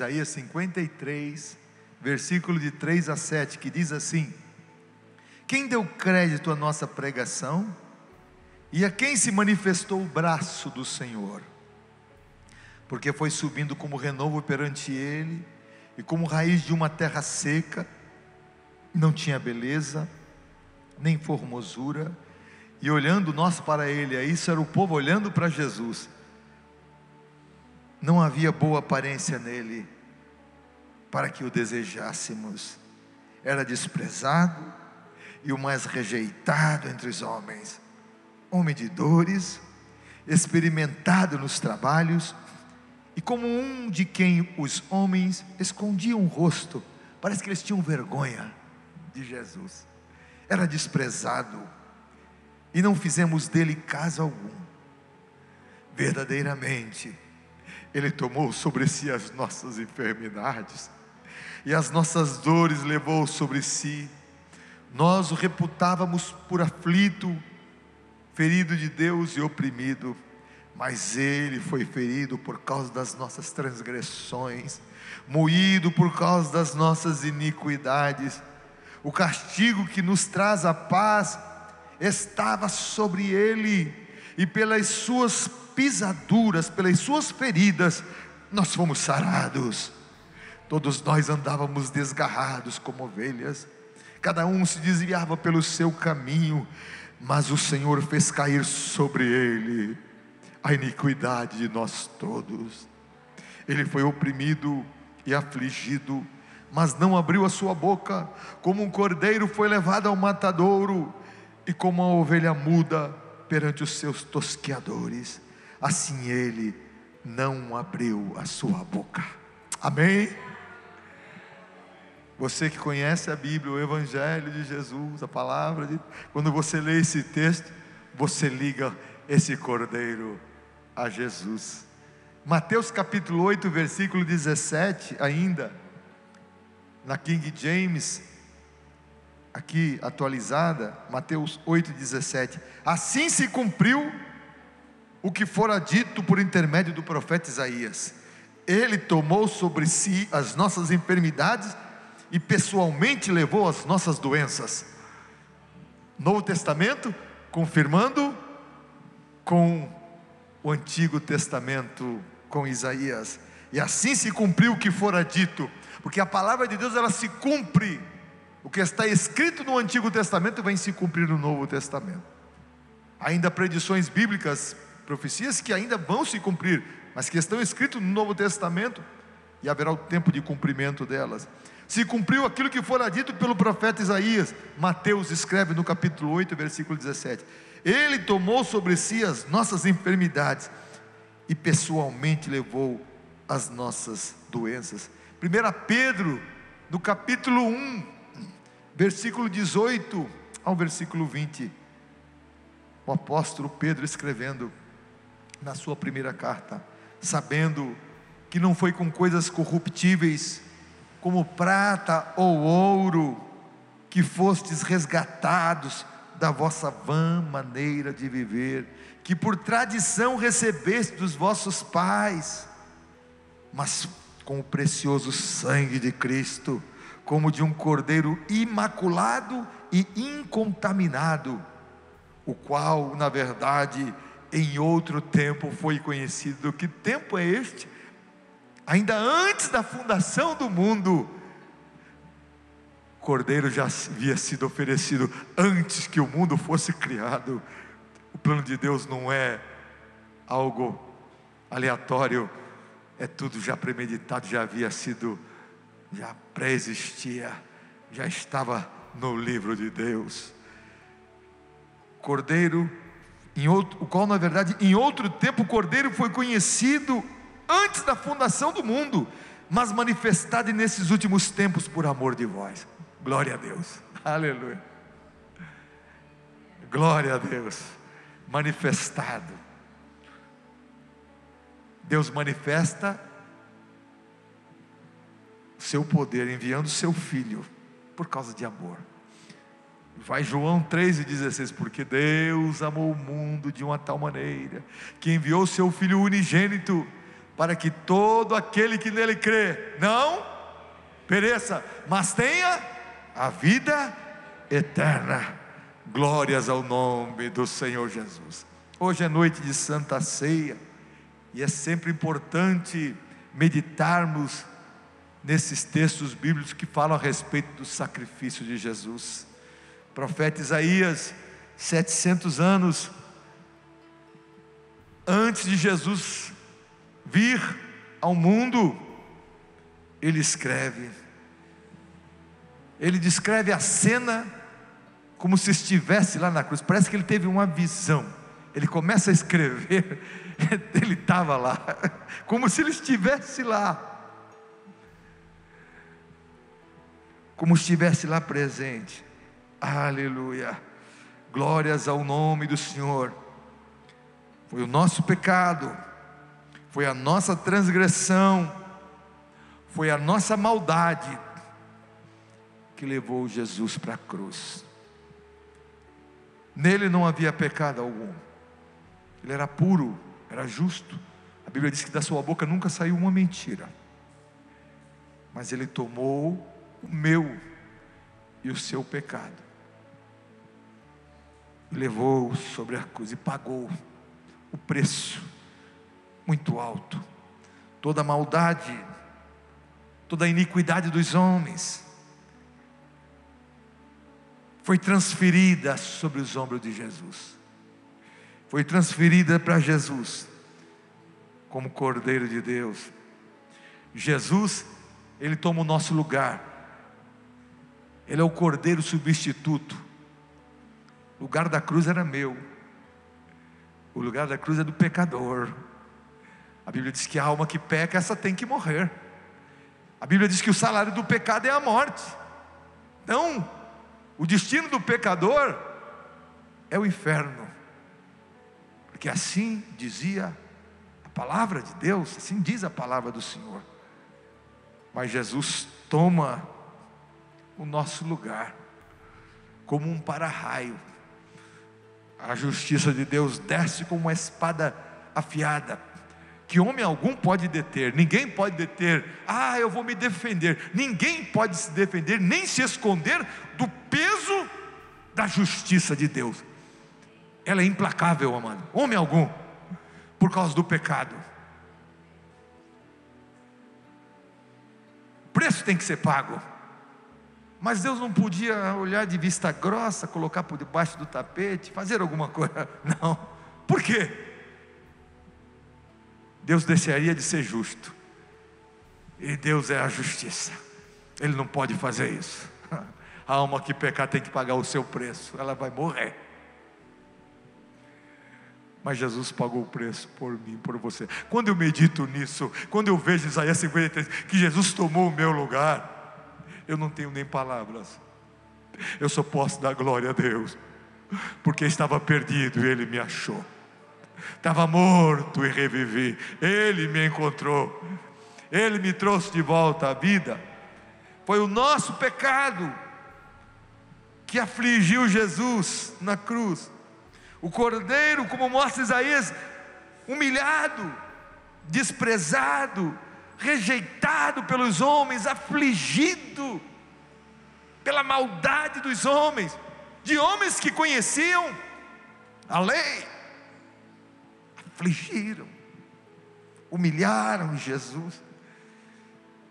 Isaías 53, versículo de 3 a 7, que diz assim: quem deu crédito à nossa pregação? E a quem se manifestou o braço do Senhor? Porque foi subindo como renovo perante ele, e como raiz de uma terra seca, não tinha beleza, nem formosura, e olhando nós para ele, isso era o povo olhando para Jesus, não havia boa aparência nele, para que o desejássemos. Era desprezado, e o mais rejeitado entre os homens, homem de dores, experimentado nos trabalhos, e como um de quem os homens escondiam o rosto. Parece que eles tinham vergonha de Jesus. Era desprezado, e não fizemos dele caso algum. Verdadeiramente ele tomou sobre si as nossas enfermidades, e as nossas dores levou sobre si. Nós o reputávamos por aflito, ferido de Deus e oprimido, mas ele foi ferido por causa das nossas transgressões, moído por causa das nossas iniquidades. O castigo que nos traz a paz estava sobre ele, e pelas suas pisaduras, pelas suas feridas, nós fomos sarados. Todos nós andávamos desgarrados como ovelhas, cada um se desviava pelo seu caminho, mas o Senhor fez cair sobre ele a iniquidade de nós todos. Ele foi oprimido e afligido, mas não abriu a sua boca. Como um cordeiro foi levado ao matadouro, e como uma ovelha muda perante os seus tosqueadores, assim ele não abriu a sua boca. Amém? Você que conhece a Bíblia, o Evangelho de Jesus, a palavra de... quando você lê esse texto, você liga esse cordeiro a Jesus. Mateus capítulo 8, versículo 17, ainda na King James, aqui atualizada, Mateus 8, 17: assim se cumpriu o que fora dito por intermédio do profeta Isaías: ele tomou sobre si as nossas enfermidades e pessoalmente levou as nossas doenças. Novo Testamento confirmando com o Antigo Testamento, com Isaías. E assim se cumpriu o que fora dito, porque a palavra de Deus, ela se cumpre. O que está escrito no Antigo Testamento vem se cumprir no Novo Testamento. Ainda predições bíblicas, profecias que ainda vão se cumprir, mas que estão escritas no Novo Testamento, e haverá o tempo de cumprimento delas. Se cumpriu aquilo que fora dito pelo profeta Isaías. Mateus escreve no capítulo 8, versículo 17: ele tomou sobre si as nossas enfermidades e pessoalmente levou as nossas doenças. 1 Pedro, no capítulo 1, versículo 18 ao versículo 20, o apóstolo Pedro escrevendo na sua primeira carta: sabendo que não foi com coisas corruptíveis, como prata ou ouro, que fostes resgatados da vossa vã maneira de viver, que por tradição recebeste dos vossos pais, mas com o precioso sangue de Cristo, como de um cordeiro imaculado e incontaminado, o qual, na verdade, em outro tempo foi conhecido. Que tempo é este? Ainda antes da fundação do mundo, o cordeiro já havia sido oferecido antes que o mundo fosse criado. O plano de Deus não é algo aleatório, é tudo já premeditado, já havia sido, já pré-existia, já estava no livro de Deus. Cordeiro, o qual na verdade em outro tempo o cordeiro foi conhecido antes da fundação do mundo, mas manifestado nesses últimos tempos por amor de vós. Glória a Deus, aleluia, glória a Deus. Manifestado, Deus manifesta o seu poder enviando o seu Filho por causa de amor. Vai João 3,16: porque Deus amou o mundo de uma tal maneira, que enviou o seu Filho unigênito, para que todo aquele que nele crê não pereça, mas tenha a vida eterna. Glórias ao nome do Senhor Jesus. Hoje é noite de Santa Ceia, e é sempre importante meditarmos nesses textos bíblicos que falam a respeito do sacrifício de Jesus. O profeta Isaías, 700 anos antes de Jesus vir ao mundo, ele descreve a cena como se estivesse lá na cruz. Parece que ele teve uma visão. Ele começa a escrever, ele estava lá, como se ele estivesse lá, como estivesse lá presente. Aleluia, glórias ao nome do Senhor. Foi o nosso pecado, foi a nossa transgressão, foi a nossa maldade que levou Jesus para a cruz. Nele não havia pecado algum, ele era puro, era justo. A Bíblia diz que da sua boca nunca saiu uma mentira, mas ele tomou o meu e o seu pecado, e levou sobre a cruz, e pagou o preço muito alto. Toda a maldade, toda a iniquidade dos homens foi transferida sobre os ombros de Jesus, foi transferida para Jesus, como Cordeiro de Deus. Jesus, ele toma o nosso lugar, ele é o Cordeiro substituto. O lugar da cruz era meu, o lugar da cruz é do pecador. A Bíblia diz que a alma que peca, essa tem que morrer. A Bíblia diz que o salário do pecado é a morte. Então, o destino do pecador é o inferno, porque assim dizia a palavra de Deus, assim diz a palavra do Senhor. Mas Jesus toma o nosso lugar, como um para-raio. A justiça de Deus desce como uma espada afiada, que homem algum pode deter. Ninguém pode deter. Eu vou me defender. Ninguém pode se defender, nem se esconder do peso da justiça de Deus. Ela é implacável, amado. Homem algum, por causa do pecado. O preço tem que ser pago. Mas Deus não podia olhar de vista grossa, colocar por debaixo do tapete, fazer alguma coisa. Não. Por quê? Deus deixaria de ser justo, e Deus é a justiça. Ele não pode fazer isso. A alma que pecar tem que pagar o seu preço, ela vai morrer. Mas Jesus pagou o preço por mim, por você. Quando eu medito nisso, quando eu vejo Isaías 53, que Jesus tomou o meu lugar, eu não tenho nem palavras. Eu só posso dar glória a Deus, porque estava perdido e Ele me achou. Estava morto e revivi. Ele me encontrou, Ele me trouxe de volta à vida. Foi o nosso pecado que afligiu Jesus na cruz. O Cordeiro, como mostra Isaías, humilhado, desprezado, rejeitado pelos homens, afligido pela maldade dos homens, de homens que conheciam a lei. Afligiram, humilharam Jesus.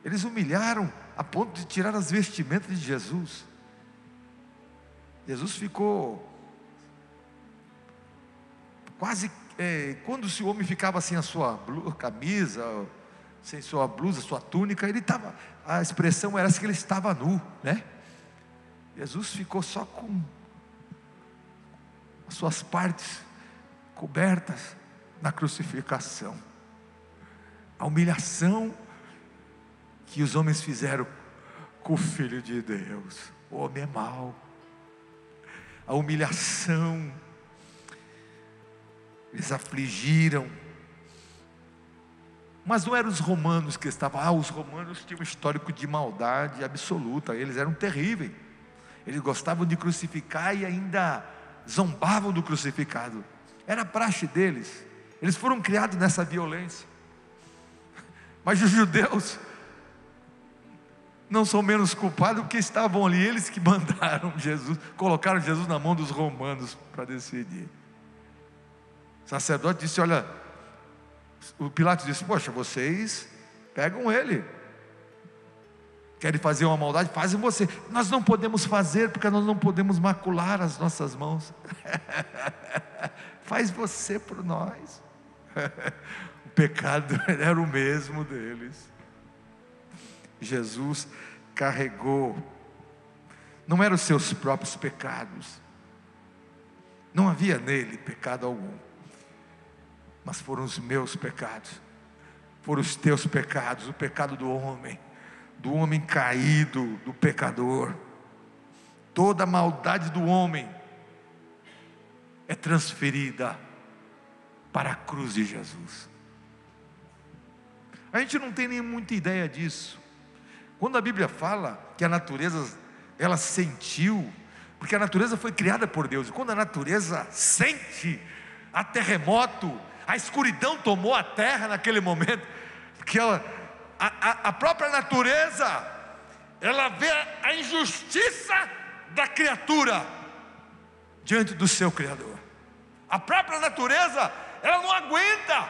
Eles humilharam a ponto de tirar as vestimentas de Jesus. Jesus ficou quase, quando o homem ficava sem a sua camisa, sem sua blusa, sua túnica, ele estava, a expressão era que ele estava nu, né? Jesus ficou só com as suas partes cobertas na crucificação. A humilhação que os homens fizeram com o Filho de Deus. O homem é mau. A humilhação, eles afligiram. Mas não eram os romanos que estavam. Os romanos tinham um histórico de maldade absoluta. Eles eram terríveis. Eles gostavam de crucificar e ainda zombavam do crucificado. Era a praxe deles. Eles foram criados nessa violência. Mas os judeus não são menos culpados, porque estavam ali, eles que mandaram Jesus, colocaram Jesus na mão dos romanos para decidir. O sacerdote disse: olha, o Pilatos disse: poxa, vocês pegam ele, querem fazer uma maldade, fazem você. Nós não podemos fazer, porque nós não podemos macular as nossas mãos. Faz você por nós. O pecado era o mesmo deles. Jesus carregou, não eram os seus próprios pecados, não havia nele pecado algum, mas foram os meus pecados, foram os teus pecados, o pecado do homem caído, do pecador. Toda a maldade do homem é transferida para a cruz de Jesus. A gente não tem nem muita ideia disso. Quando a Bíblia fala que a natureza, ela sentiu, porque a natureza foi criada por Deus, e quando a natureza sente, há terremoto, a escuridão tomou a terra naquele momento, porque a própria natureza, ela vê a injustiça da criatura diante do seu Criador. A própria natureza, ela não aguenta,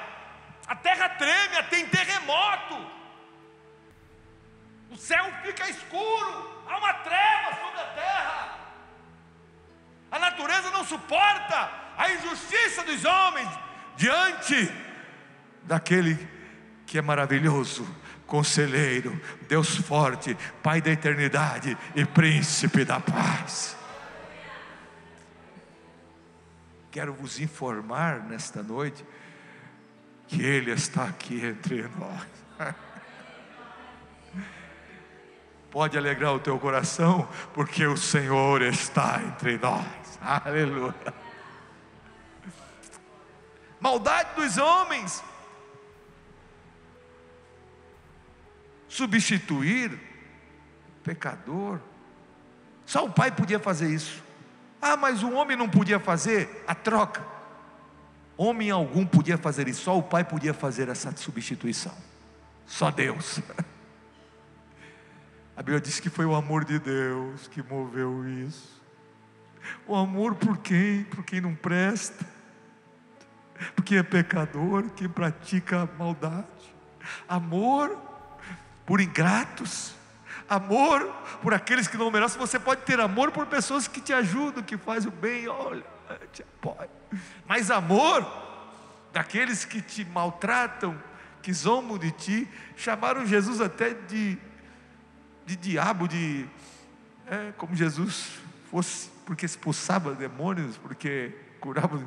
a terra treme, tem terremoto, o céu fica escuro, há uma treva sobre a terra. A natureza não suporta a injustiça dos homens diante daquele que é maravilhoso, conselheiro, Deus forte, Pai da eternidade e príncipe da paz. Quero vos informar nesta noite que Ele está aqui entre nós. Pode alegrar o teu coração, porque o Senhor está entre nós. Aleluia. Maldade dos homens, substituir pecador. Só o pai podia fazer isso. Ah, mas o homem não podia fazer a troca. Homem algum podia fazer isso, só o pai podia fazer essa substituição. Só Deus. A Bíblia diz que foi o amor de Deus que moveu isso. O amor por quem? Por quem não presta, porque é pecador, que pratica maldade. Amor por ingratos, amor por aqueles que não merecem. Você pode ter amor por pessoas que te ajudam, que fazem o bem, olha, te apoio. Mas amor daqueles que te maltratam, que zombam de ti. Chamaram Jesus até de diabo, como Jesus fosse, porque expulsava demônios, porque curava.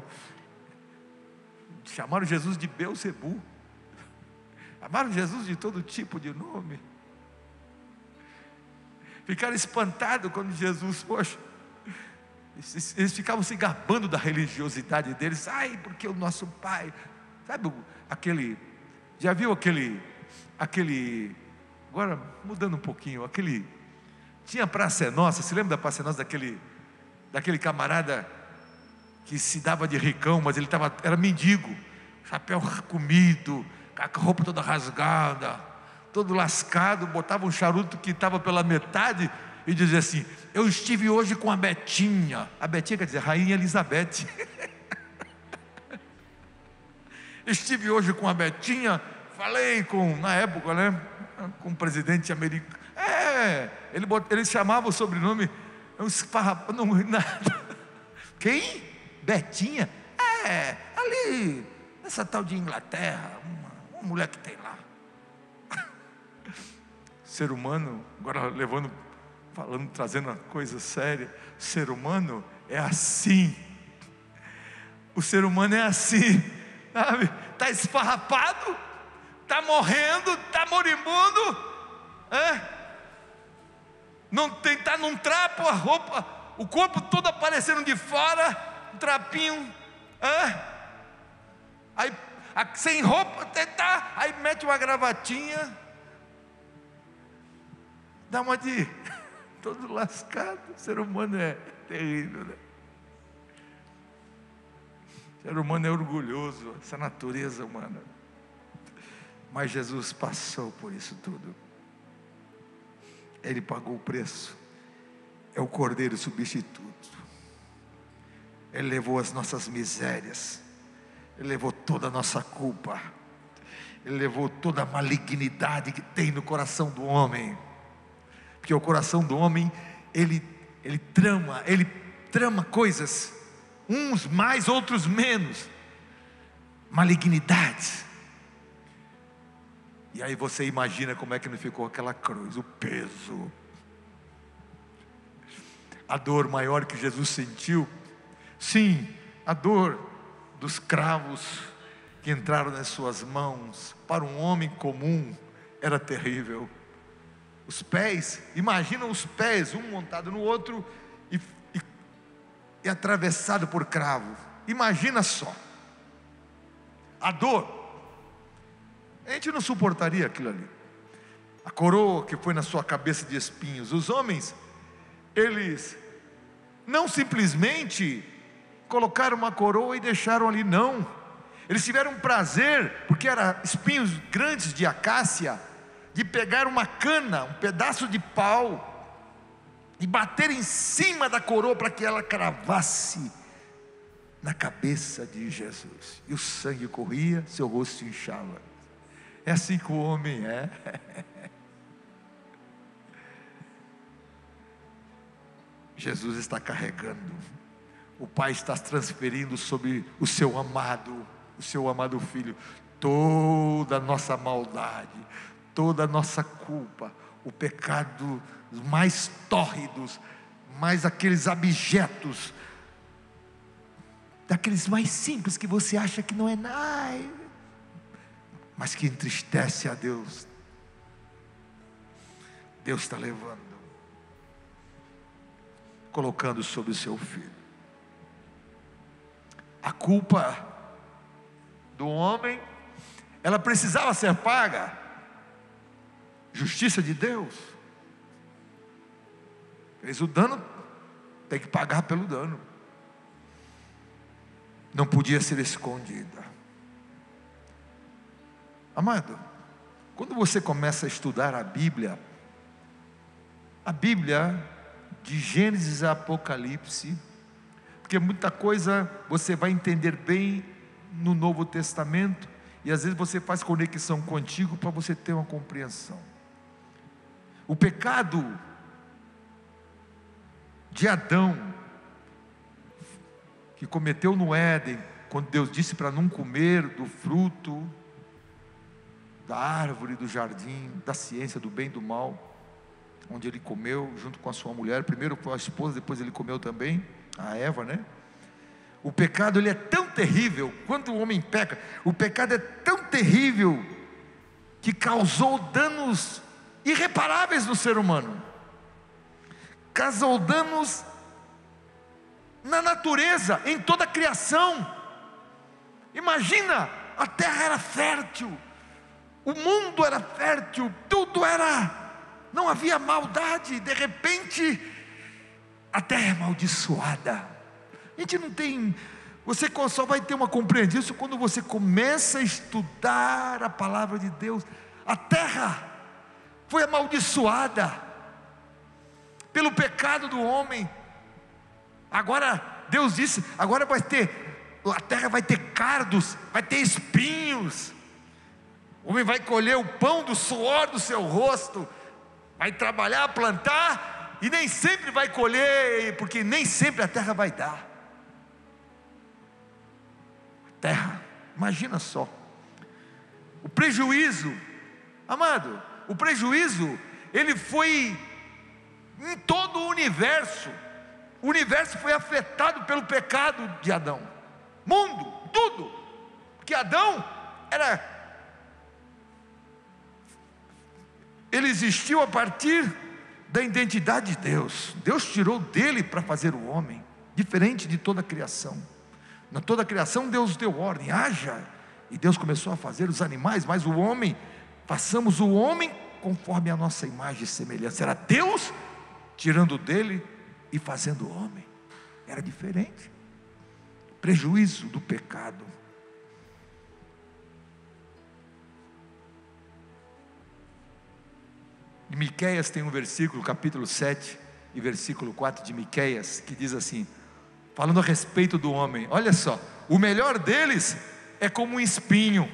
Chamaram Jesus de Beelzebu, chamaram Jesus de todo tipo de nome. Ficaram espantados quando Jesus, poxa, eles ficavam se gabando da religiosidade deles. Ai, porque o nosso pai, sabe aquele, já viu aquele, agora mudando um pouquinho, tinha Praça é Nossa, se lembra da Praça é Nossa, daquele camarada que se dava de ricão, mas ele era mendigo, chapéu comido, com a roupa toda rasgada, todo lascado, botava um charuto que estava pela metade e dizia assim: eu estive hoje com a Betinha. A Betinha quer dizer Rainha Elizabeth. Estive hoje com a Betinha, falei na época, né, com o presidente americano. Ele chamava o sobrenome, não, nada. Quem? Betinha? Ali, essa tal de Inglaterra, uma mulher que tem lá. Ser humano, agora trazendo uma coisa séria, ser humano é assim. O ser humano é assim, sabe? Está esfarrapado, está morrendo, está moribundo, não tem, está num trapo, a roupa, o corpo todo aparecendo de fora, um trapinho, aí sem roupa, aí mete uma gravatinha, dá uma de todo lascado. O ser humano é terrível, né? O ser humano é orgulhoso, essa natureza humana. Mas Jesus passou por isso tudo. Ele pagou o preço. É o Cordeiro substituto. Ele levou as nossas misérias. Ele levou toda a nossa culpa. Ele levou toda a malignidade que tem no coração do homem. Porque o coração do homem, ele trama coisas, uns mais, outros menos, malignidades. E aí você imagina como é que não ficou aquela cruz, o peso, a dor maior que Jesus sentiu. Sim, a dor dos cravos que entraram nas suas mãos, para um homem comum, era terrível. Os pés, imagina os pés, um montado no outro e atravessado por cravo. Imagina só, a dor. A gente não suportaria aquilo ali. A coroa que foi na sua cabeça de espinhos. Os homens, eles não simplesmente colocaram uma coroa e deixaram ali, não. Eles tiveram prazer, porque eram espinhos grandes de acácia, de pegar uma cana, um pedaço de pau, e bater em cima da coroa para que ela cravasse na cabeça de Jesus. E o sangue corria, seu rosto se inchava. É assim que o homem é. Jesus está carregando. O Pai está transferindo sobre o seu amado filho, toda a nossa maldade, toda a nossa culpa, o pecado mais tórridos, mais aqueles abjetos, daqueles mais simples que você acha que não é nada, mas que entristece a Deus. Deus está levando, colocando sobre o seu filho. A culpa do homem, ela precisava ser paga. Justiça de Deus. Fez o dano, tem que pagar pelo dano. Não podia ser escondida. Amado, quando você começa a estudar a Bíblia de Gênesis a Apocalipse, porque muita coisa você vai entender bem no Novo Testamento, e às vezes você faz conexão contigo para você ter uma compreensão. O pecado de Adão, que cometeu no Éden, quando Deus disse para não comer do fruto da árvore do jardim, da ciência do bem e do mal, onde ele comeu junto com a sua mulher. Primeiro foi a esposa, depois ele comeu também, a Eva, né? O pecado, ele é tão terrível. Quando o homem peca, o pecado é tão terrível que causou danos irreparáveis no ser humano, causou danos na natureza, em toda a criação. Imagina, a terra era fértil, o mundo era fértil, tudo era, não havia maldade. De repente a terra é amaldiçoada. A gente não tem, você só vai ter uma compreensão disso quando você começa a estudar a palavra de Deus. A terra foi amaldiçoada pelo pecado do homem. Agora Deus disse, agora a terra vai ter cardos, vai ter espinhos. O homem vai colher o pão do suor do seu rosto, vai trabalhar, plantar, e nem sempre vai colher, porque nem sempre a terra vai dar. Terra, imagina só, o prejuízo, amado, o prejuízo, ele foi em todo o universo foi afetado pelo pecado de Adão, mundo, tudo, porque Adão ele existiu a partir da identidade de Deus. Deus tirou dele para fazer o homem, diferente de toda a criação. Na toda a criação Deus deu ordem, haja, e Deus começou a fazer os animais, mas o homem, façamos o homem conforme a nossa imagem e semelhança. Era Deus tirando dele e fazendo o homem, era diferente. Prejuízo do pecado. Em Miqueias tem um versículo, capítulo 7 e versículo 4 de Miqueias, que diz assim, falando a respeito do homem: olha só, o melhor deles é como um espinho,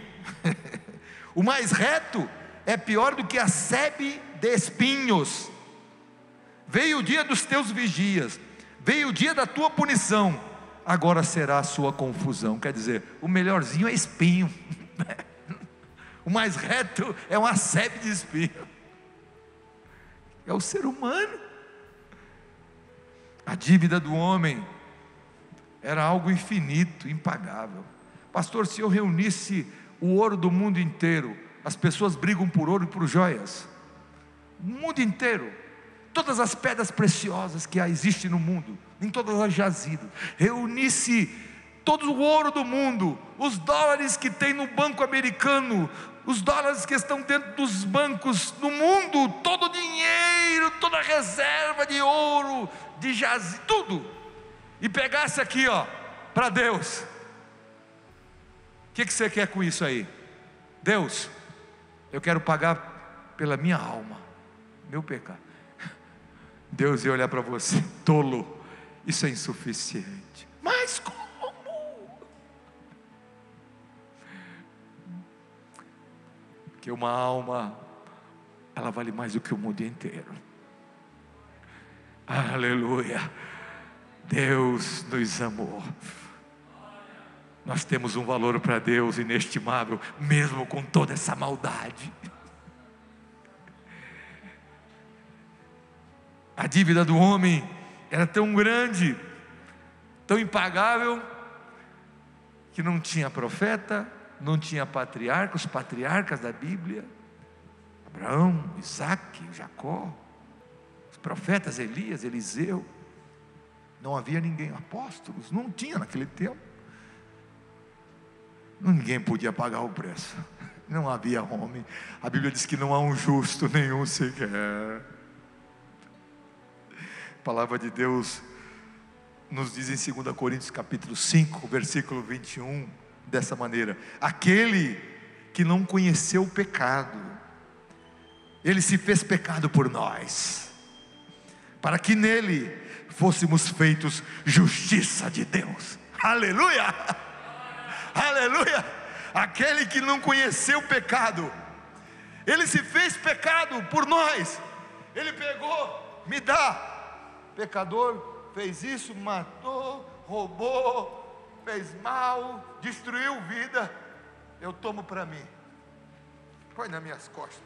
o mais reto é pior do que a sebe de espinhos. Veio o dia dos teus vigias, veio o dia da tua punição, agora será a sua confusão. Quer dizer, o melhorzinho é espinho, o mais reto é uma sebe de espinho. É o ser humano. A dívida do homem era algo infinito, impagável. Pastor, se eu reunisse o ouro do mundo inteiro, as pessoas brigam por ouro e por joias, o mundo inteiro, todas as pedras preciosas que existem no mundo, em todas as jazidas, reunisse todo o ouro do mundo, os dólares que tem no banco americano, os dólares que estão dentro dos bancos no mundo, todo o dinheiro, toda a reserva de ouro, de jazidas, tudo, e pegasse aqui, para Deus, o que você quer com isso aí? Deus, eu quero pagar pela minha alma, meu pecado. Deus ia olhar para você: tolo, isso é insuficiente. Mas como? Porque uma alma, ela vale mais do que o mundo inteiro. Aleluia. Deus nos amou. Nós temos um valor para Deus inestimável, mesmo com toda essa maldade. A dívida do homem era tão grande, tão impagável, que não tinha profeta, não tinha patriarca, os patriarcas da Bíblia, Abraão, Isaac, Jacó, os profetas Elias, Eliseu, não havia ninguém, apóstolos, não tinha naquele tempo, ninguém podia pagar o preço, não havia homem. A Bíblia diz que não há um justo nenhum sequer. A palavra de Deus nos diz em 2 Coríntios capítulo 5, versículo 21, dessa maneira: aquele que não conheceu o pecado, ele se fez pecado por nós, para que nele fôssemos feitos justiça de Deus. Aleluia, aleluia. Aquele que não conheceu o pecado, ele se fez pecado por nós. Ele pegou, me dá, pecador, fez isso, matou, roubou, fez mal, destruiu vida, eu tomo para mim, põe nas minhas costas,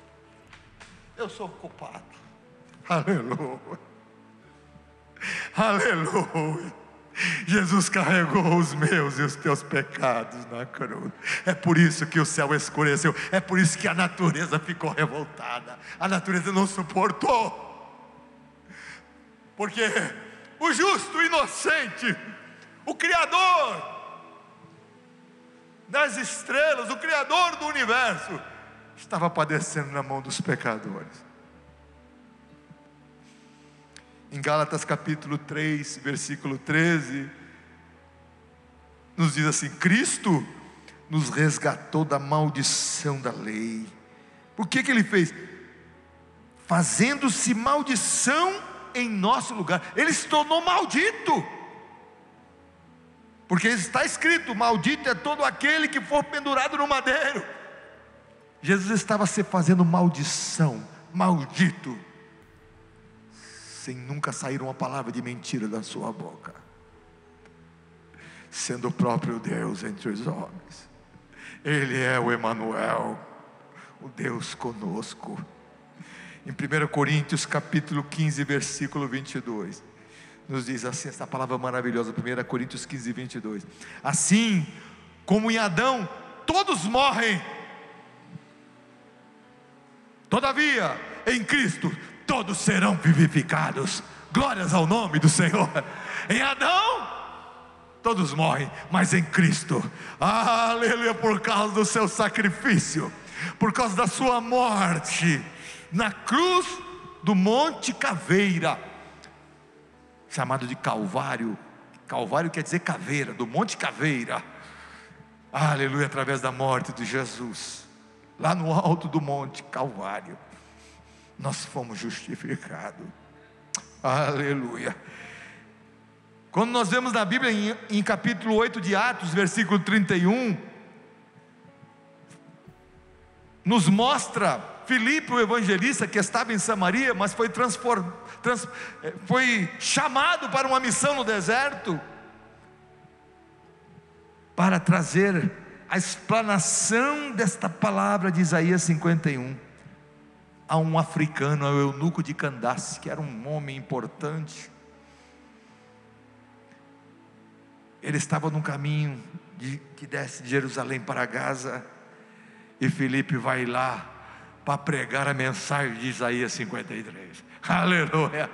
eu sou culpado. Aleluia, aleluia. Jesus carregou os meus e os teus pecados na cruz. É por isso que o céu escureceu, é por isso que a natureza ficou revoltada, a natureza não suportou, porque o justo, o inocente, o Criador das estrelas, o Criador do universo, estava padecendo na mão dos pecadores. Em Gálatas capítulo 3, versículo 13, nos diz assim: Cristo nos resgatou da maldição da lei. Por que Ele fez? Fazendo-se maldição em nosso lugar. Ele se tornou maldito, porque está escrito: maldito é todo aquele que for pendurado no madeiro. Jesus estava se fazendo maldição, maldito, sem nunca sair uma palavra de mentira da sua boca, sendo o próprio Deus entre os homens. Ele é o Emanuel, o Deus conosco. Em 1 Coríntios capítulo 15, versículo 22, nos diz assim, essa palavra maravilhosa, 1 Coríntios 15, 22: assim como em Adão todos morrem, todavia em Cristo todos serão vivificados. Glórias ao nome do Senhor. Em Adão todos morrem, mas em Cristo, aleluia, por causa do seu sacrifício, por causa da sua morte na cruz do Monte Caveira, chamado de Calvário. Calvário quer dizer caveira, do Monte Caveira. Aleluia, através da morte de Jesus, lá no alto do Monte Calvário, nós fomos justificados. Aleluia. Quando nós vemos na Bíblia, em capítulo 8 de Atos, versículo 31, nos mostra Filipe, o evangelista, que estava em Samaria, mas foi chamado para uma missão no deserto, para trazer a explanação desta palavra de Isaías 51, a um africano, ao eunuco de Candace, que era um homem importante. Ele estava no caminho que desce de Jerusalém para Gaza, e Filipe vai lá para pregar a mensagem de Isaías 53. Aleluia.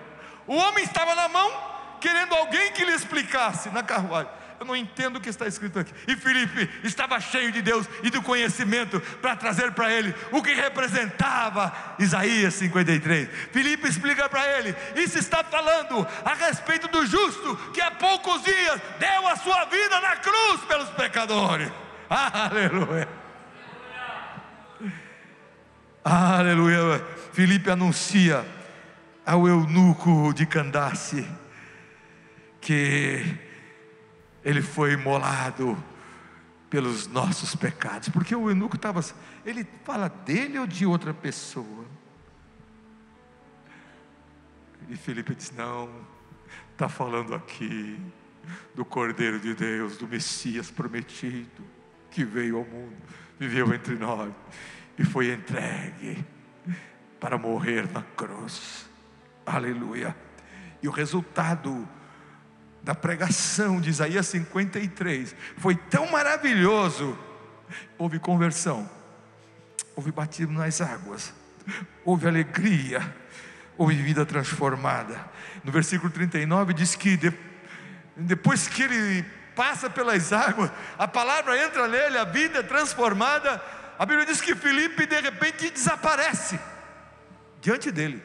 O homem estava na mão, querendo alguém que lhe explicasse na carruagem. Eu não entendo o que está escrito aqui. E Filipe estava cheio de Deus e do conhecimento para trazer para ele o que representava Isaías 53. Filipe explica para ele: isso está falando a respeito do justo que há poucos dias deu a sua vida na cruz pelos pecadores. Aleluia. Aleluia. Filipe anuncia ao eunuco de Candace que ele foi imolado pelos nossos pecados. Porque o eunuco estava, ele fala dele ou de outra pessoa? E Filipe diz: não, está falando aqui do Cordeiro de Deus, do Messias prometido, que veio ao mundo, viveu entre nós e foi entregue para morrer na cruz. Aleluia. E o resultado da pregação de Isaías 53 foi tão maravilhoso. Houve conversão, houve batismo nas águas, houve alegria, houve vida transformada. No versículo 39 diz que depois que ele passa pelas águas, a palavra entra nele, a vida é transformada. A Bíblia diz que Filipe de repente desaparece diante dele.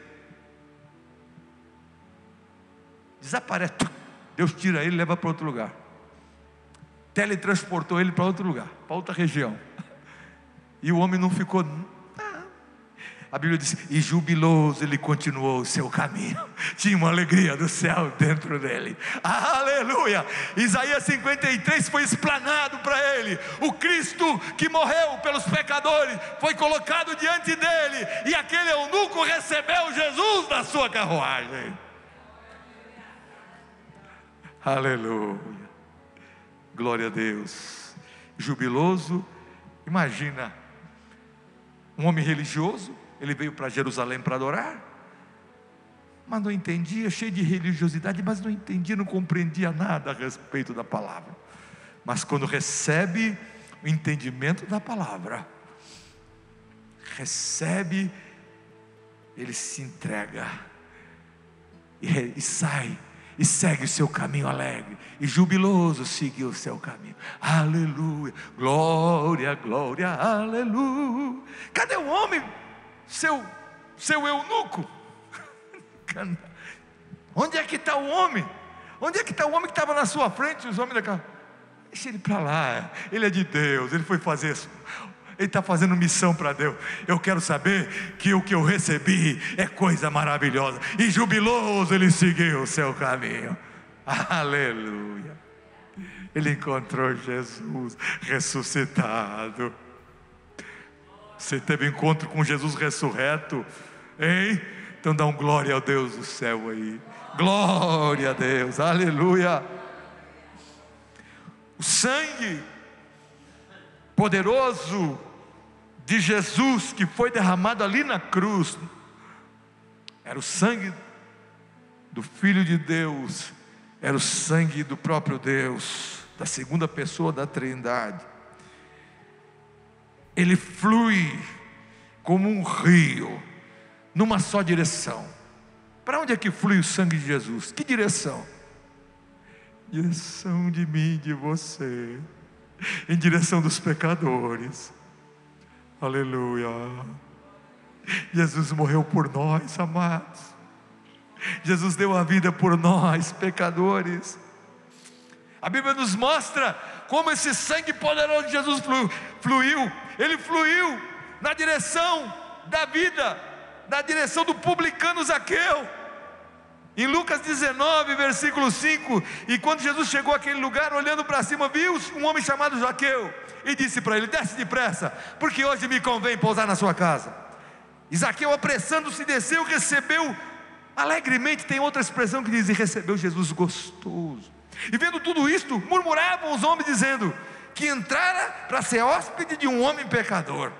Desaparece. Deus tira ele e leva para outro lugar. Teletransportou ele para outro lugar, para outra região. E o homem não ficou. A Bíblia diz: e jubiloso ele continuou o seu caminho. Tinha uma alegria do céu dentro dele. Aleluia. Isaías 53 foi explanado para ele. O Cristo que morreu pelos pecadores foi colocado diante dele, e aquele eunuco recebeu Jesus na sua carruagem. Aleluia, glória a Deus. Jubiloso. Imagina, um homem religioso, ele veio para Jerusalém para adorar, mas não entendia, cheio de religiosidade, mas não entendia, não compreendia nada a respeito da palavra. Mas quando recebe o entendimento da palavra, recebe, ele se entrega e sai e segue o seu caminho alegre, e jubiloso seguiu o seu caminho. Aleluia, glória, glória, aleluia. Cadê o homem, seu eunuco? Onde é que está o homem? Onde é que está o homem que estava na sua frente? Os homens da casa, deixa ele para lá, ele é de Deus, ele foi fazer isso. Ele está fazendo missão para Deus. Eu quero saber que o que eu recebi é coisa maravilhosa. E jubiloso ele seguiu o seu caminho. Aleluia. Ele encontrou Jesus ressuscitado. Você teve encontro com Jesus ressurreto, hein? Então dá um glória ao Deus do céu aí. Glória a Deus, aleluia. O sangue poderoso de Jesus que foi derramado ali na cruz era o sangue do Filho de Deus, era o sangue do próprio Deus, da segunda pessoa da Trindade. Ele flui como um rio, numa só direção. Para onde é que flui o sangue de Jesus? Que direção? Direção de mim, de você, em direção dos pecadores. Aleluia. Jesus morreu por nós, amados. Jesus deu a vida por nós, pecadores. A Bíblia nos mostra como esse sangue poderoso de Jesus fluiu. Ele fluiu na direção da vida na direção do publicano Zaqueu. Em Lucas 19, versículo 5, e quando Jesus chegou àquele lugar, olhando para cima, viu um homem chamado Zaqueu, e disse para ele: desce depressa, porque hoje me convém pousar na sua casa. E Zaqueu, apressando-se, desceu, recebeu alegremente. Tem outra expressão que diz: e recebeu Jesus gostoso. E vendo tudo isto, murmuravam os homens, dizendo que entrara para ser hóspede de um homem pecador.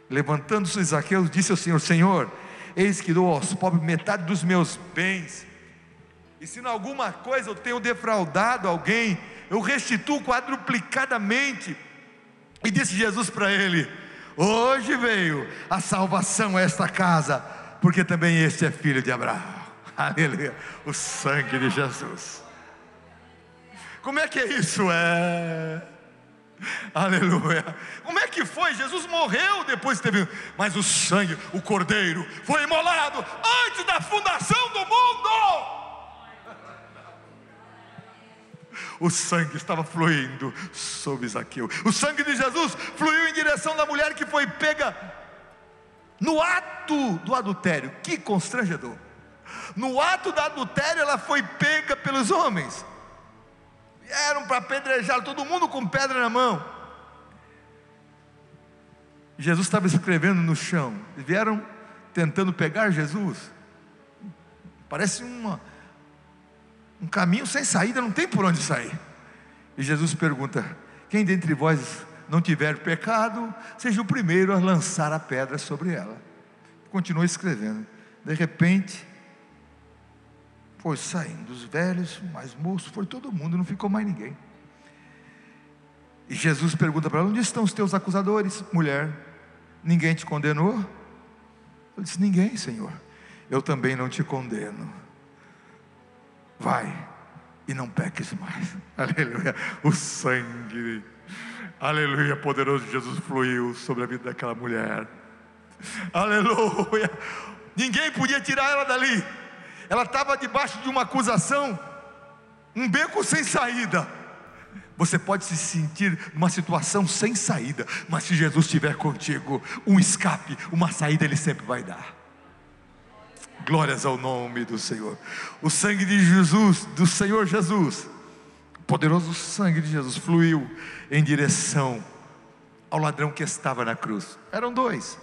Levantando-se Zaqueu, disse ao Senhor: Senhor, eis que dou aos pobres metade dos meus bens, e se em alguma coisa eu tenho defraudado alguém, eu restituo quadruplicadamente. E disse Jesus para ele: hoje veio a salvação a esta casa, porque também este é filho de Abraão. Aleluia, o sangue de Jesus. Como é que é isso? Aleluia. Como é que foi? Jesus morreu depois de ter vindo, mas o sangue, o cordeiro, foi imolado antes da fundação do mundo. O sangue estava fluindo sobre Zaqueu. O sangue de Jesus fluiu em direção da mulher que foi pega no ato do adultério. Que constrangedor! No ato do adultério ela foi pega pelos homens. Vieram para apedrejar, todo mundo com pedra na mão. Jesus estava escrevendo no chão. Vieram tentando pegar Jesus. Parece um caminho sem saída, não tem por onde sair. E Jesus pergunta: quem dentre vós não tiver pecado, seja o primeiro a lançar a pedra sobre ela. Continua escrevendo. De repente, foi saindo os velhos, mais moços, foi todo mundo, não ficou mais ninguém. E Jesus pergunta para ela: onde estão os teus acusadores, mulher? Ninguém te condenou? Ela disse: ninguém, Senhor. Eu também não te condeno. Vai e não peques mais. Aleluia. O sangue, aleluia, poderoso de Jesus fluiu sobre a vida daquela mulher. Aleluia. Ninguém podia tirar ela dali. Ela estava debaixo de uma acusação, um beco sem saída. Você pode se sentir numa situação sem saída, mas se Jesus estiver contigo, um escape, uma saída Ele sempre vai dar. Glórias ao nome do Senhor. O sangue de Jesus, do Senhor Jesus, o poderoso sangue de Jesus fluiu em direção ao ladrão que estava na cruz. Eram dois.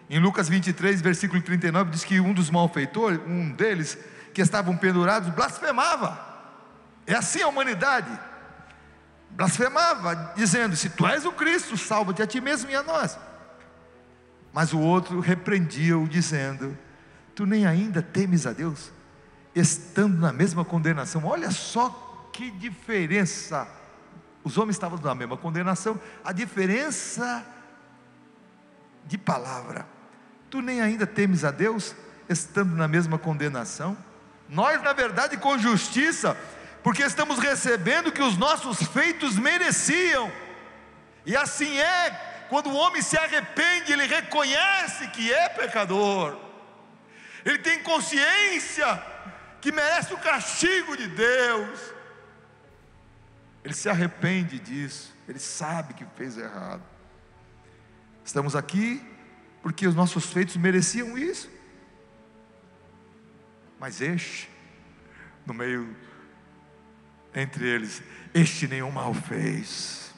Em Lucas 23, versículo 39, diz que um dos malfeitores, um deles, que estavam pendurados, blasfemava. É assim a humanidade. Blasfemava, dizendo: se tu és o Cristo, salva-te a ti mesmo e a nós. Mas o outro repreendia-o, dizendo: tu nem ainda temes a Deus, estando na mesma condenação. Olha só que diferença. Os homens estavam na mesma condenação, a diferença de palavra. Tu nem ainda temes a Deus, estando na mesma condenação. Nós, na verdade, com justiça, porque estamos recebendo o que os nossos feitos mereciam. E assim é, quando o homem se arrepende, ele reconhece que é pecador, ele tem consciência que merece o castigo de Deus, ele se arrepende disso, ele sabe que fez errado. Estamos aqui porque os nossos feitos mereciam isso, mas este, no meio, entre eles, este nenhum mal fez.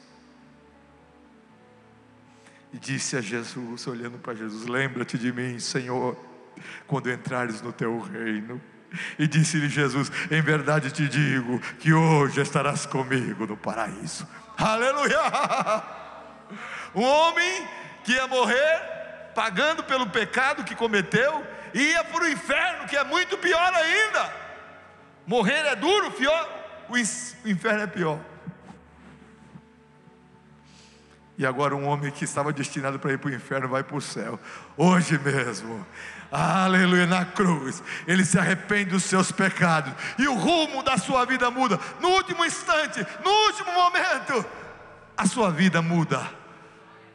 E disse a Jesus, olhando para Jesus: lembra-te de mim, Senhor, quando entrares no teu reino. E disse-lhe Jesus: em verdade te digo, que hoje estarás comigo no paraíso. Aleluia! Um homem que ia morrer pagando pelo pecado que cometeu, ia para o inferno, que é muito pior ainda. Morrer é duro, pior, o inferno é pior. E agora um homem que estava destinado para ir para o inferno vai para o céu, hoje mesmo. Aleluia, na cruz, ele se arrepende dos seus pecados, e o rumo da sua vida muda. No último instante, no último momento, a sua vida muda,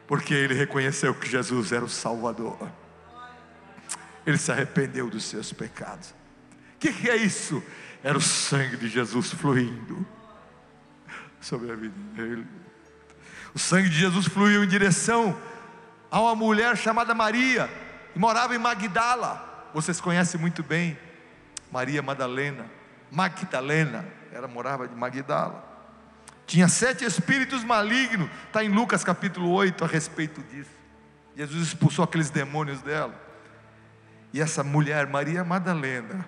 porque ele reconheceu que Jesus era o Salvador. Ele se arrependeu dos seus pecados. O que é isso? Era o sangue de Jesus fluindo sobre a vida dele. O sangue de Jesus fluiu em direção a uma mulher chamada Maria, e morava em Magdala. Vocês conhecem muito bem Maria Madalena, ela morava em Magdala. Tinha 7 espíritos malignos, está em Lucas capítulo 8 a respeito disso. Jesus expulsou aqueles demônios dela. E essa mulher, Maria Madalena,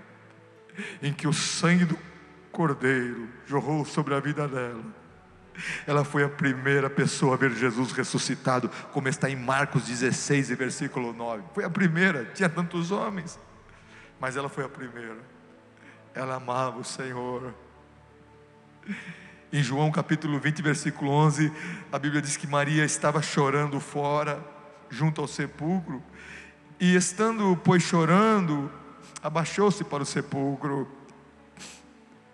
em que o sangue do Cordeiro jorrou sobre a vida dela, ela foi a primeira pessoa a ver Jesus ressuscitado, como está em Marcos 16 e versículo 9. Foi a primeira, tinha tantos homens, mas ela foi a primeira. Ela amava o Senhor. Em João capítulo 20 versículo 11, a Bíblia diz que Maria estava chorando fora, junto ao sepulcro, e estando pois chorando, abaixou-se para o sepulcro,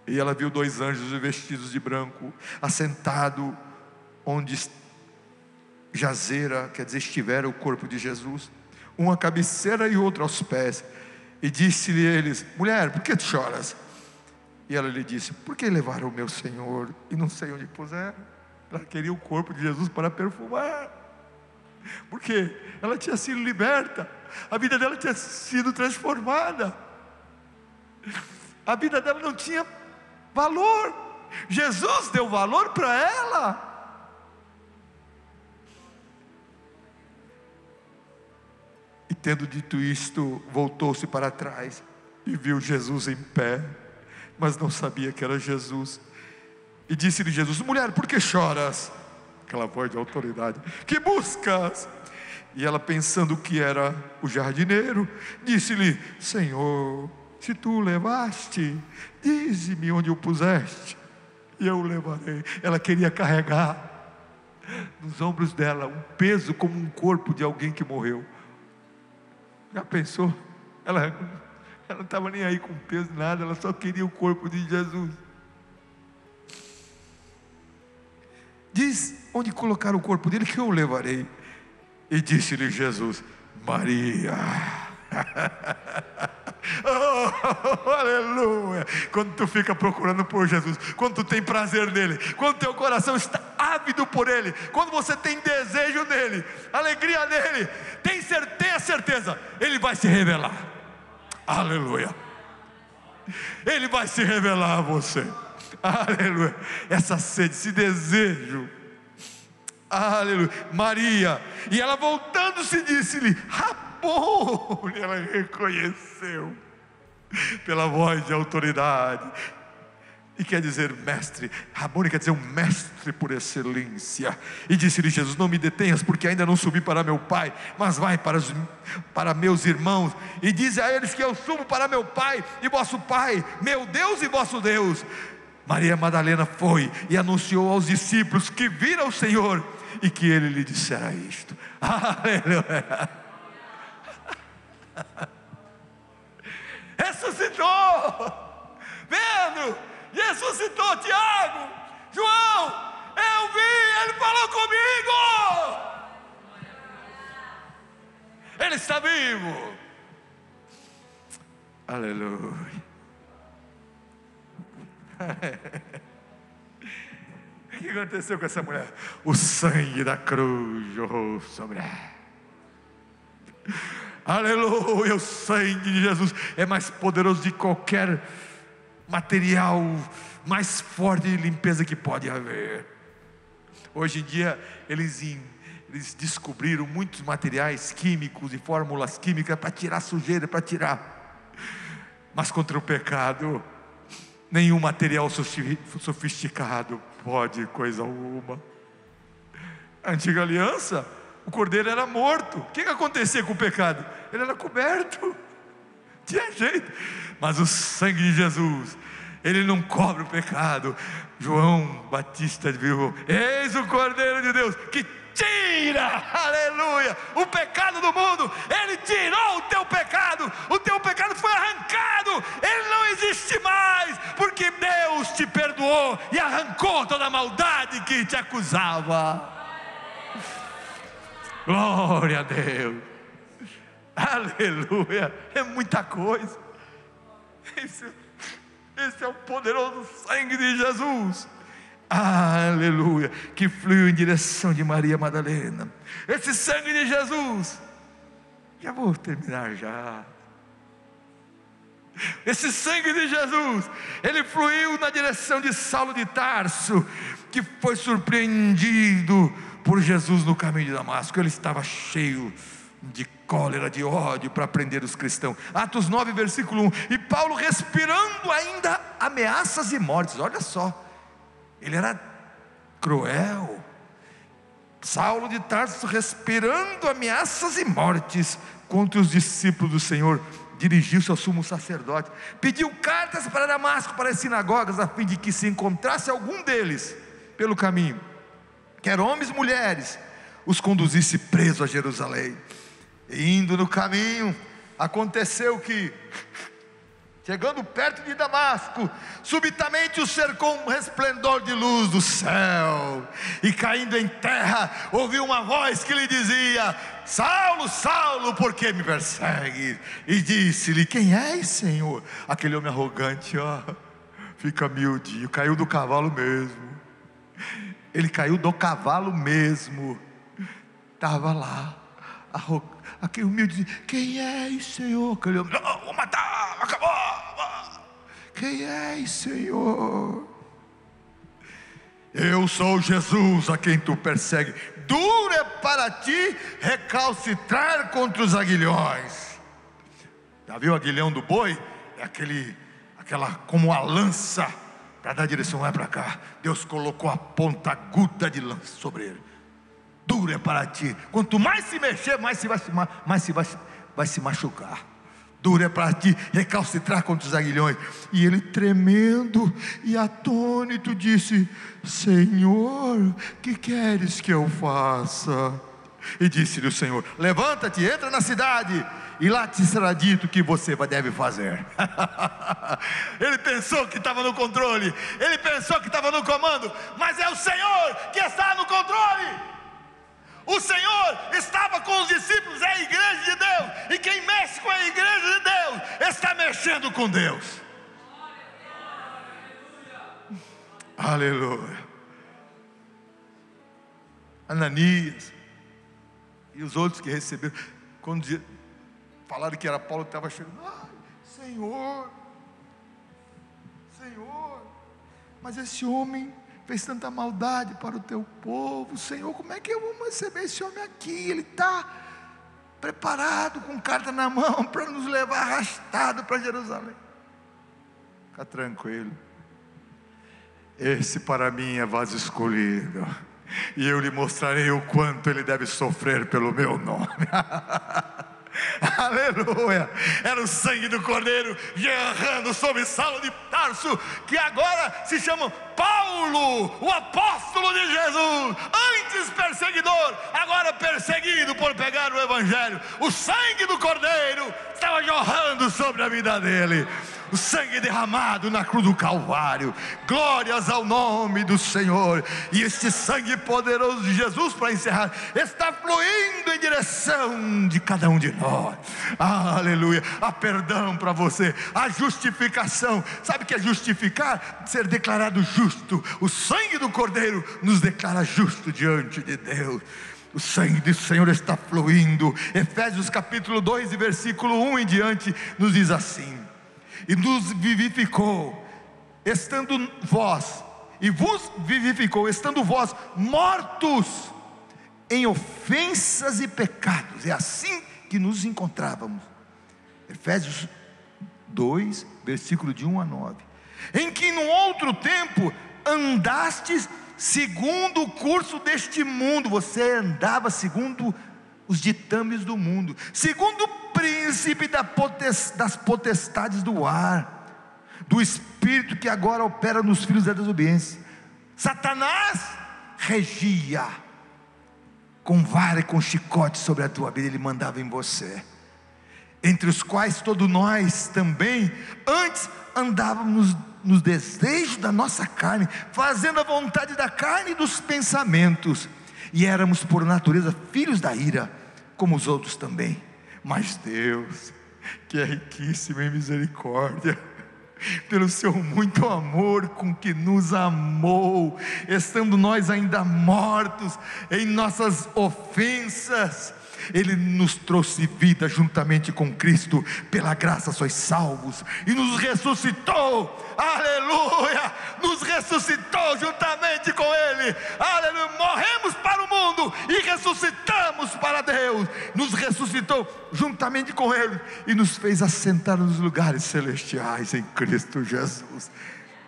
e ela viu 2 anjos vestidos de branco, assentado onde jazera, quer dizer, estivera o corpo de Jesus, um à cabeceira e outro aos pés. E disse-lhe eles: mulher, por que choras? E ela lhe disse: por que levaram o meu Senhor e não sei onde puseram? Ela queria o corpo de Jesus para perfumar, porque ela tinha sido liberta, a vida dela tinha sido transformada, a vida dela não tinha valor, Jesus deu valor para ela. E tendo dito isto, voltou-se para trás e viu Jesus em pé, mas não sabia que era Jesus. E disse-lhe Jesus: mulher, por que choras? Aquela voz de autoridade: que buscas? E ela, pensando que era o jardineiro, disse-lhe: Senhor, se tu o levaste, dize-me onde o puseste, e eu o levarei. Ela queria carregar nos ombros dela um peso como um corpo de alguém que morreu. Já pensou? Ela não estava nem aí com peso, nada, ela só queria o corpo de Jesus. Diz onde colocar o corpo dele, que eu o levarei. E disse-lhe Jesus: Maria. Oh, aleluia. Quando tu fica procurando por Jesus, quando tu tem prazer nele, quando teu coração está ávido por ele, quando você tem desejo nele, alegria nele, tenha certeza, ele vai se revelar. Aleluia. Ele vai se revelar a você. Aleluia. Essa sede, esse desejo. Aleluia. Maria. E ela, voltando-se, disse-lhe: Rabone. Ela reconheceu pela voz de autoridade, e quer dizer mestre. Rabone quer dizer um mestre por excelência. E disse-lhe Jesus: não me detenhas, porque ainda não subi para meu Pai, mas vai para meus irmãos, e dize a eles que eu subo para meu Pai e vosso Pai, meu Deus e vosso Deus. Maria Madalena foi e anunciou aos discípulos que vira o Senhor, e que ele lhe dissera isto. Aleluia. Ressuscitou. Pedro ressuscitou. Tiago, João, eu vi, ele falou comigo. Ele está vivo. Aleluia. O que aconteceu com essa mulher? O sangue da cruz jorrou sobre ela. Aleluia. O sangue de Jesus é mais poderoso de qualquer material mais forte de limpeza que pode haver. Hoje em dia eles descobriram muitos materiais químicos e fórmulas químicas para tirar sujeira, mas contra o pecado nenhum material sofisticado pode coisa alguma. A antiga aliança, o cordeiro era morto. O que acontecia com o pecado? Ele era coberto, tinha jeito. Mas o sangue de Jesus, ele não cobre o pecado. João Batista viu: eis o Cordeiro de Deus que tira, aleluia, o pecado do mundo. Ele tirou o teu pecado foi arrancado, ele não existe mais, porque Deus te perdoou e arrancou toda a maldade que te acusava. Glória a Deus, aleluia. É muita coisa. Esse é o poderoso sangue de Jesus, aleluia, que fluiu em direção de Maria Madalena. Esse sangue de Jesus Já vou terminar já. Esse sangue de Jesus, ele fluiu na direção de Saulo de Tarso, que foi surpreendido por Jesus no caminho de Damasco. Ele estava cheio de cólera, de ódio para prender os cristãos. Atos 9, versículo 1. E Paulo respirando ainda ameaças e mortes. Olha só, ele era cruel. Saulo de Tarso respirando ameaças e mortes contra os discípulos do Senhor, dirigiu-se ao sumo sacerdote, pediu cartas para Damasco, para as sinagogas, a fim de que se encontrasse algum deles pelo caminho, quer homens, mulheres, os conduzisse preso a Jerusalém. E indo no caminho, aconteceu que, chegando perto de Damasco, subitamente o cercou um resplendor de luz do céu, e caindo em terra, ouviu uma voz que lhe dizia: Saulo, Saulo, por que me persegue? E disse-lhe: quem és, Senhor? Aquele homem arrogante, fica miudinho, caiu do cavalo mesmo. Ele caiu do cavalo mesmo, estava lá, aquele humilde, quem és, Senhor? Aquele homem: não, vou matar, acabou. Quem és, Senhor? Eu sou Jesus a quem tu persegue. Duro é para ti recalcitrar contra os aguilhões. Já viu o aguilhão do boi? É aquela como a lança para dar direção lá para cá. Deus colocou a ponta aguda de lança sobre ele. Duro é para ti. Quanto mais se mexer, mais vai se machucar. Duro é para ti recalcitrar contra os aguilhões. E ele, tremendo e atônito, disse: Senhor, que queres que eu faça? E disse-lhe o Senhor: levanta-te, entra na cidade, e lá te será dito o que você deve fazer. Ele pensou que estava no controle, ele pensou que estava no comando, mas é o Senhor que está no controle. O Senhor estava com os discípulos, é a igreja de Deus, e quem mexe com a igreja de Deus está mexendo com Deus. Aleluia. Ananias e os outros que receberam, quando falaram que era Paulo que estava chegando: Senhor, mas esse homem fez tanta maldade para o teu povo, Senhor, como é que eu vou receber esse homem aqui? Ele está preparado, com carta na mão, para nos levar arrastado para Jerusalém. Fica tranquilo, esse para mim é vaso escolhido, e eu lhe mostrarei o quanto ele deve sofrer pelo meu nome. Aleluia. Era o sangue do Cordeiro jorrando sobre Saulo de Tarso, que agora se chama Paulo, o apóstolo de Jesus. Antes perseguidor, agora perseguido por pregar o Evangelho. O sangue do Cordeiro estava jorrando sobre a vida dele, o sangue derramado na cruz do Calvário. Glórias ao nome do Senhor. E este sangue poderoso de Jesus, para encerrar, está fluindo em direção de cada um de nós. Aleluia. Há perdão para você, a justificação. Sabe o que é justificar? Ser declarado justo. O sangue do Cordeiro nos declara justo diante de Deus. O sangue do Senhor está fluindo. Efésios capítulo 2 e versículo 1 em diante nos diz assim: e nos vivificou, estando vós, e vos vivificou, estando vós mortos em ofensas e pecados. É assim que nos encontrávamos. Efésios 2, versículo de 1 a 9. Em que no outro tempo andastes segundo o curso deste mundo. Você andava segundo os ditames do mundo, segundo o príncipe das potestades do ar, do espírito que agora opera nos filhos da desobediência. Satanás regia com vara e com chicote sobre a tua vida. Ele mandava em você, entre os quais todos nós também antes andávamos nos desejos da nossa carne, fazendo a vontade da carne e dos pensamentos, e éramos por natureza filhos da ira, como os outros também. Mas Deus, que é riquíssimo em misericórdia, pelo seu muito amor com que nos amou, estando nós ainda mortos em nossas ofensas, Ele nos trouxe vida juntamente com Cristo, pela graça sois salvos, e nos ressuscitou, aleluia, nos ressuscitou juntamente com Ele, aleluia, morremos para o mundo e ressuscitamos para Deus, nos ressuscitou juntamente com Ele, e nos fez assentar nos lugares celestiais em Cristo Jesus.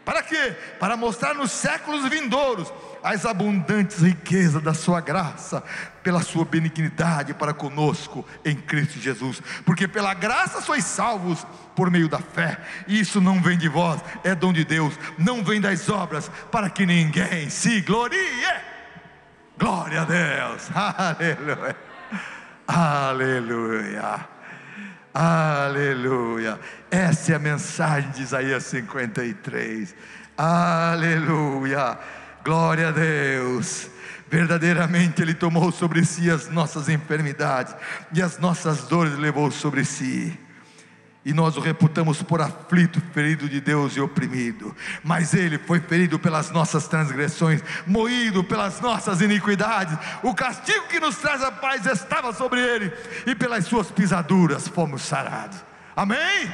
Para quê? Para mostrar nos séculos vindouros as abundantes riquezas da sua graça, pela sua benignidade para conosco em Cristo Jesus. Porque pela graça sois salvos por meio da fé, e isso não vem de vós, é dom de Deus, não vem das obras, para que ninguém se glorie. Glória a Deus, aleluia, aleluia, aleluia. Essa é a mensagem de Isaías 53, aleluia, glória a Deus. Verdadeiramente Ele tomou sobre si as nossas enfermidades, e as nossas dores levou sobre si, e nós o reputamos por aflito, ferido de Deus e oprimido. Mas Ele foi ferido pelas nossas transgressões, moído pelas nossas iniquidades. O castigo que nos traz a paz estava sobre Ele, e pelas suas pisaduras fomos sarados. Amém?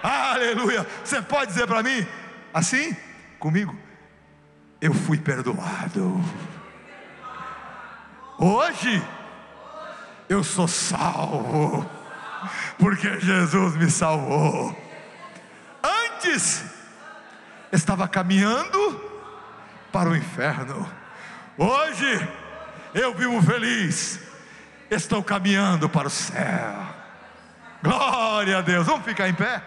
Aleluia. Você pode dizer para mim, assim, comigo: eu fui perdoado. Hoje eu sou salvo, porque Jesus me salvou. Antes estava caminhando para o inferno, hoje eu vivo feliz, estou caminhando para o céu. Glória a Deus. Vamos ficar em pé?